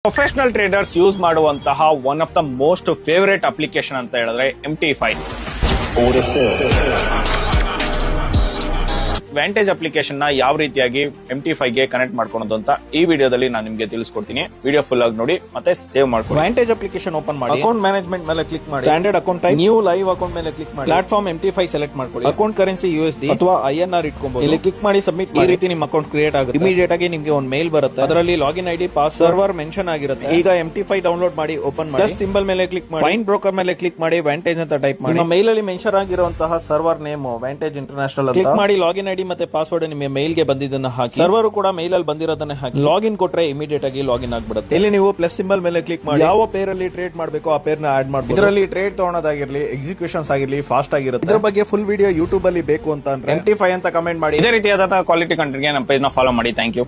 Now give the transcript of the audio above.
Professional traders use ಮಾಡುವಂತಹ one of the most favourite application ಅಂತ ಹೇಳಿದ್ರೆ MT5. ವ್ಯಾಂಟೇಜ್ ಅಪ್ಲಿಕೇಶನ್ ನ ಯಾವ ರೀತಿಯಾಗಿ MT5 ಗೆ ಕನೆಕ್ಟ್ ಮಾಡ್ಕೊಳೋದು ಅಂತ ಈ ವಿಡಿಯೋದಲ್ಲಿ ನಾನು ನಿಮಗೆ ತಿಳಿಸ್ಕೊಡ್ತೀನಿ. ವಿಡಿಯೋ ಫುಲ್ ಆಗಿ ನೋಡಿ ಮತ್ತೆ ಸೇವ್ ಮಾಡ್ಕೊಳ್ಳಿ. ವ್ಯಾಂಟೇಜ್ ಅಪ್ಲಿಕೇಶನ್ ಓಪನ್ ಮಾಡಿ, ಅಕೌಂಟ್ ಮ್ಯಾನೇಜ್ಮೆಂಟ್ ಮೇಲೆ ಕ್ಲಿಕ್ ಮಾಡಿ, standard account type, new live account ಮೇಲೆ ಕ್ಲಿಕ್ ಮಾಡಿ, ಪ್ಲಾಟ್ಫಾರ್ಮ್ MT5 ಸೆಲೆಕ್ಟ್ ಮಾಡ್ಕೊಳ್ಳಿ, ಅಕೌಂಟ್ ಕರೆನ್ಸಿ USD ಅಥವಾ INR ಇಟ್ಕೊಬಹುದು. ಇಲ್ಲಿ ಕ್ಲಿಕ್ ಮಾಡಿ ಸಬ್ಮಿಟ್. ಈ ರೀತಿ ನಿಮ್ಮ ಅಕೌಂಟ್ ಕ್ರಿಯೇಟ್ ಆಗುತ್ತೆ. ಇಮಿಡಿಯೇಟ್ ಆಗಿ ನಿಮಗೆ ಒಂದು ಮೇಲ್ ಬರುತ್ತೆ, ಅದರಲ್ಲಿ login ID pass server mention ಆಗಿರುತ್ತೆ. ಈಗ MT5 ಡೌನ್ಲೋಡ್ ಮಾಡಿ ಓಪನ್ ಮಾಡಿ, ಪ್ಲಸ್ ಸಿಂಬಲ್ ಮೇಲೆ ಕ್ಲಿಕ್ ಮಾಡಿ, ಫೈಂಡ್ ಬ್ರೋಕರ್ ಮೇಲೆ ಕ್ಲಿಕ್ ಮಾಡಿ, ವ್ಯಾಂಟೇಜ್ ಅಂತ ಟೈಪ್ ಮಾಡಿ, ನಿಮ್ಮ ಮೇಲ್ ಅಲ್ಲಿ ಮೆನ್ಷನ್ ಆಗಿರುವಂತಹ ಸರ್ವರ್ ನೇಮ್ ವ್ಯಾಂಟೇಜ್ ಇಂಟರ್ನ್ಯಾಷನಲ್ ಅಂತ ಕ್ಲಿಕ್ ಮಾಡಿ, ಲಾಗಿನ್ ID ಮತ್ತೆ ಪಾಸ್ವರ್ಡ್ ನಿಮ್ಮ ಮೇಲ್ ಗೆ ಬಂದಿದ್ದನ್ನ ಹಾಕಿ, ಸರ್ವರ್ ಕೂಡ ಮೇಲ್ ಅಲ್ಲಿ ಬಂದಿರೋದನ್ನ ಹಾಕಿ ಲಾಗಿನ್ ಕೊಟ್ರೆ ಇಮಿಡಿಯೇಟ್ ಆಗಿ ಲಾಗಿನ್ ಆಗ್ಬಿಡುತ್ತೆ. ಇಲ್ಲಿ ನೀವು ಪ್ಲಸ್ ಸಿಂಬಲ್ ಮೇಲೆ ಕ್ಲಿಕ್ ಮಾಡಿ, ಯಾವ ಪೇರ್ ಅಲ್ಲಿ ಟ್ರೇಡ್ ಮಾಡಬೇಕು ಆ ಪೇರ್ ನ ಆಡ್ ಮಾಡಬಹುದು. ಇದರಲ್ಲಿ ಟ್ರೇಡ್ ತಗೊಳೋದಾಗಿರ್ಲಿ, ಎಕ್ಸಿಕ್ಯೂಷನ್ಸ್ ಆಗಿರ್ಲಿ ಫಾಸ್ಟ್ ಆಗಿರುತ್ತೆ. ಇದರ ಬಗ್ಗೆ ಫುಲ್ ವಿಡಿಯೋ ಯೂಟ್ಯೂಬ್ ಅಲ್ಲಿ ಬೇಕು ಅಂತ ಅಂದ್ರೆ MT5 ಅಂತ ಕಮೆಂಟ್ ಮಾಡಿ. ಇದೇ ರೀತಿಯಾದ ಕ್ವಾಲಿಟಿ ಕಂಟೆಂಟ್ ಗೆ ನಮ್ಮ ಪೇಜ್ ನ ಫಾಲೋ ಮಾಡಿ. Thank you.